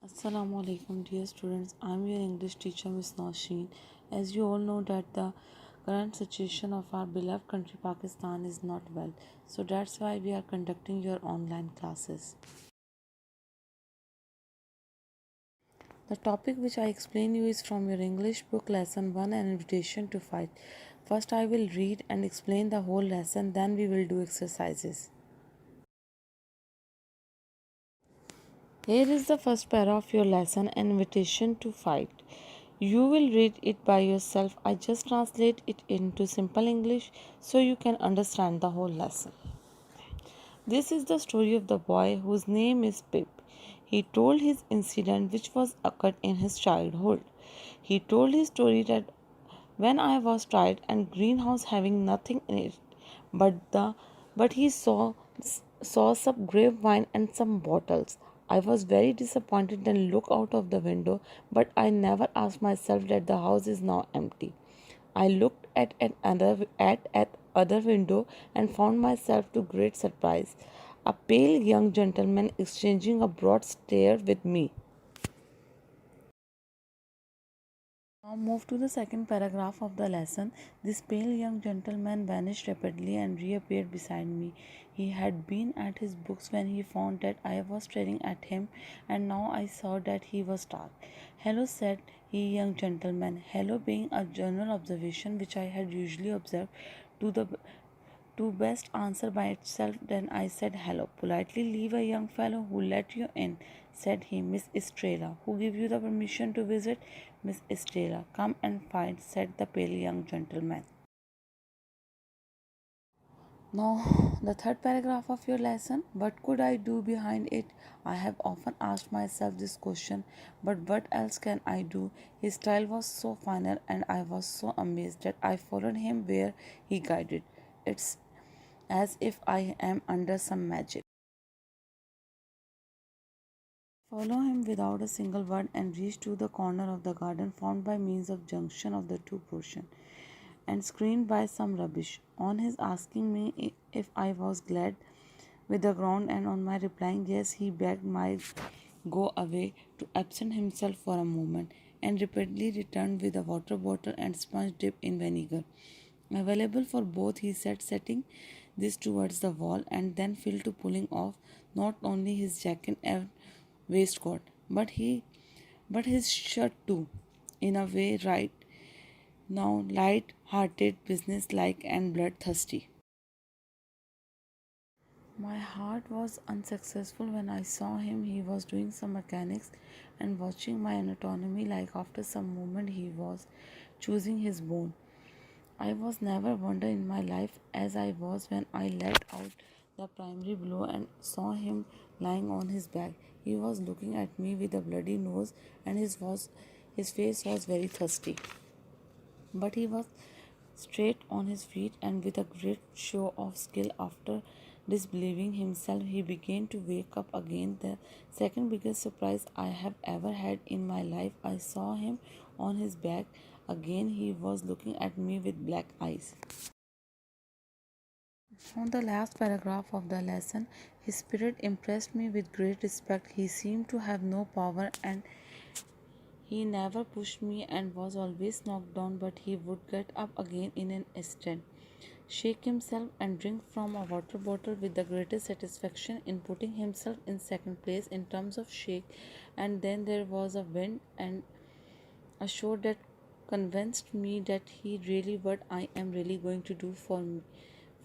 Assalamu alaikum dear students. I'm your English teacher Miss Nausheen. As you all know that the current situation of our beloved country Pakistan is not well. So that's why we are conducting your online classes. The topic which I explain you is from your English book lesson 1 an invitation to fight. First I will read and explain the whole lesson, then we will do exercises. Here is the first para of your lesson, an invitation to fight. You will read it by yourself. I just translate it into simple English so you can understand the whole lesson. This is the story of the boy whose name is Pip. He told his incident which was occurred in his childhood. He told his story that when I was tried and greenhouse having nothing in it but he saw some grapevine and some bottles. I was very disappointed and looked out of the window, but I never asked myself that the house is now empty. I looked at other window and found myself to great surprise a pale young gentleman exchanging a broad stare with me. Now move to the second paragraph of the lesson. This pale young gentleman vanished rapidly and reappeared beside me. He had been at his books when he found that I was staring at him, and now I saw that he was dark. Hello, said he, young gentleman. Hello being a general observation which I had usually observed to the to best answer by itself. Then I said hello. Politely leave a young fellow who let you in, said he. Miss Estrella. Who give you the permission to visit? Miss Estrella. Come and find, said the pale young gentleman. Now, the third paragraph of your lesson. What could I do behind it? I have often asked myself this question, but what else can I do? His style was so final, and I was so amazed that I followed him where he guided. It's as if I am under some magic. Follow him without a single word and reach to the corner of the garden found by means of junction of the two portions and screened by some rubbish. On his asking me if I was glad with the ground and on my replying yes, he begged my go away to absent himself for a moment and repeatedly returned with a water bottle and sponge dipped in vinegar. Available for both, he said, setting this towards the wall and then fell to pulling off not only his jacket and waistcoat, but his shirt too, in a way right now light hearted, business like and bloodthirsty. My heart was unsuccessful when I saw him. He was doing some mechanics and watching my anatomy like after some moment he was choosing his bone. I was never wonder in my life as I was when I let out the primary blow and saw him lying on his back. He was looking at me with a bloody nose and his face was very thirsty. But he was straight on his feet and with a great show of skill after disbelieving himself he began to wake up again. The second biggest surprise I have ever had in my life, I saw him on his back again. He was looking at me with black eyes. On the last paragraph of the lesson, his spirit impressed me with great respect. He seemed to have no power and he never pushed me and was always knocked down, but he would get up again in an instant, shake himself, and drink from a water bottle with the greatest satisfaction in putting himself in second place in terms of shake. And then there was a wind and a show that convinced me that he really what I am really going to do for me.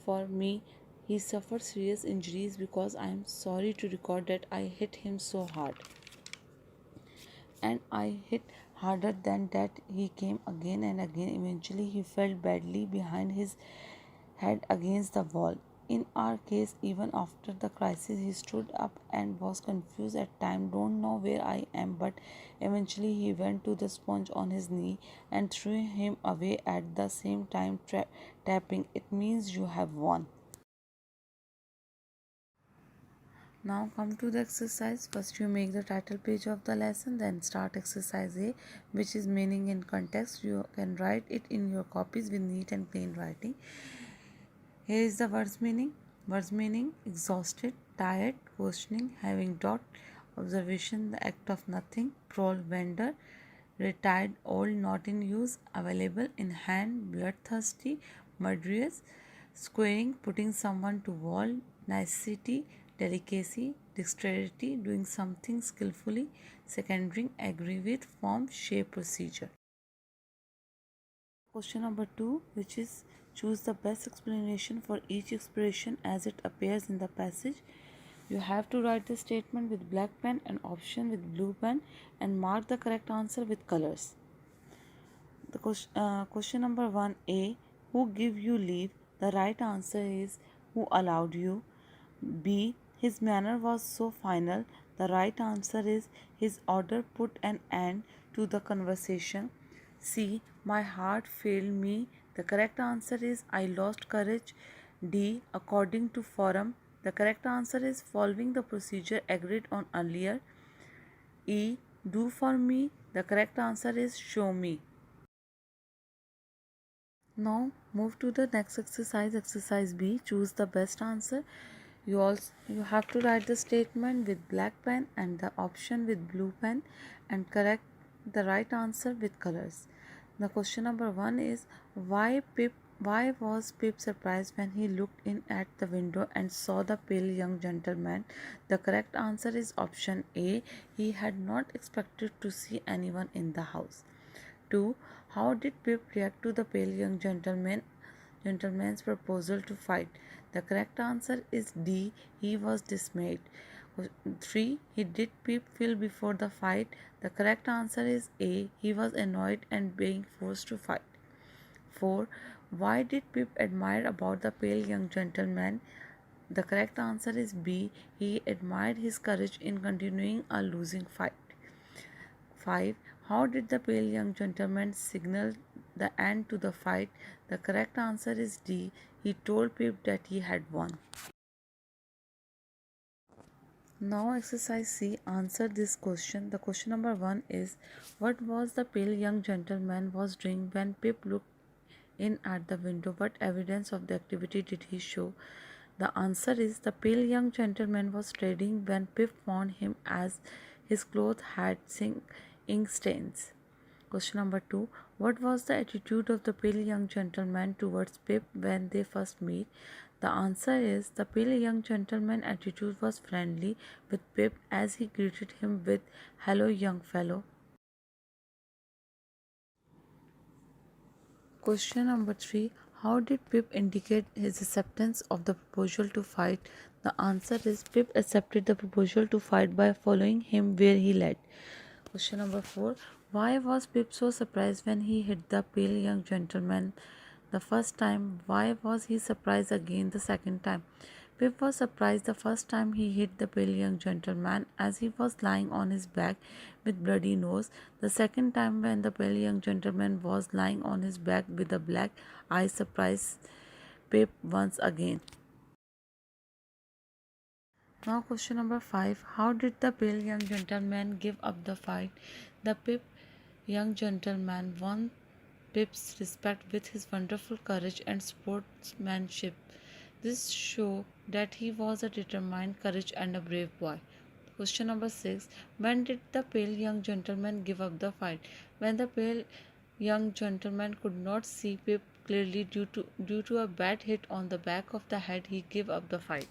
For me, he suffered serious injuries because I am sorry to record that I hit him so hard and I hit harder than that. He came again and again. Eventually, he fell badly behind his head against the wall. In our case, even after the crisis, he stood up and was confused at times. Don't know where I am, but eventually he went to the sponge on his knee and threw him away at the same time, tapping. It means you have won. Now come to the exercise. First you make the title page of the lesson, then start exercise A, which is meaning in context. You can write it in your copies with neat and clean writing. Here is the words meaning. Words meaning exhausted, tired, questioning, having doubt Observation, the act of nothing. Prowl, vendor. Retired, old, not in use. Available, in hand. Bloodthirsty, murderous. Squaring, putting someone to wall. Nicety, delicacy. Dexterity, doing something skillfully. Secondary, agree with. Form, shape, procedure. Question number 2, which is choose the best explanation for each expression as it appears in the passage. You have to write the statement with black pen and option with blue pen and mark the correct answer with colors. The question number 1a, who give you leave? The right answer is who allowed you. B, his manner was so final. The right answer is his order put an end to the conversation. C, my heart failed me. The correct answer is I lost courage. D, according to forum. The correct answer is following the procedure agreed on earlier. E, do for me. The correct answer is show me. Now move to the next exercise, exercise B. Choose the best answer. You have to write the statement with black pen and the option with blue pen and correct the right answer with colors. The question number 1 is why was Pip surprised when he looked in at the window and saw the pale young gentleman? The correct answer is option A. He had not expected to see anyone in the house. 2. How did Pip react to the pale young gentleman's proposal to fight? The correct answer is D. He was dismayed. 3. He did Pip feel before the fight? The correct answer is A. He was annoyed and being forced to fight. 4. Why did Pip admire about the pale young gentleman? The correct answer is B. He admired his courage in continuing a losing fight. 5. How did the pale young gentleman signal the end to the fight? The correct answer is D. He told Pip that he had won. Now exercise C. Answer this question. The question number 1 is what was the pale young gentleman was doing when Pip looked in at the window? What evidence of the activity did he show? The answer is the pale young gentleman was trading when Pip found him as his clothes had ink stains. Question number 2. What was the attitude of the pale young gentleman towards Pip when they first meet? The answer is the pale young gentleman's attitude was friendly with Pip as he greeted him with "Hello, young fellow." Question number 3. How did Pip indicate his acceptance of the proposal to fight? The answer is Pip accepted the proposal to fight by following him where he led. Question number 4. Why was Pip so surprised when he hit the pale young gentleman the first time? Why was he surprised again the second time? Pip was surprised the first time he hit the pale young gentleman as he was lying on his back with bloody nose. The second time when the pale young gentleman was lying on his back with a black eye surprised Pip once again. Now question number 5. How did the pale young gentleman give up the fight? The Pip young gentleman won Pip's respect with his wonderful courage and sportsmanship. This showed that he was a determined, courage and a brave boy. Question number 6. When did the pale young gentleman give up the fight? When the pale young gentleman could not see Pip clearly due to a bad hit on the back of the head, he gave up the fight.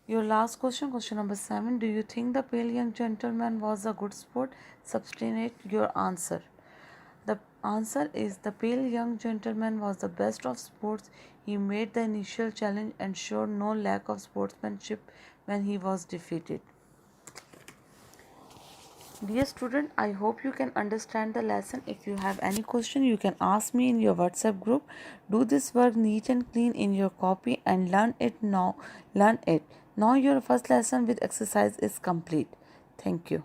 Your last question, question number 7. Do you think the pale young gentleman was a good sport? Substantiate your answer. The answer is the pale young gentleman was the best of sports. He made the initial challenge and showed no lack of sportsmanship when he was defeated. Dear student, I hope you can understand the lesson. If you have any question, you can ask me in your WhatsApp group. Do this work neat and clean in your copy and learn it now. Learn it. Now your first lesson with exercise is complete. Thank you.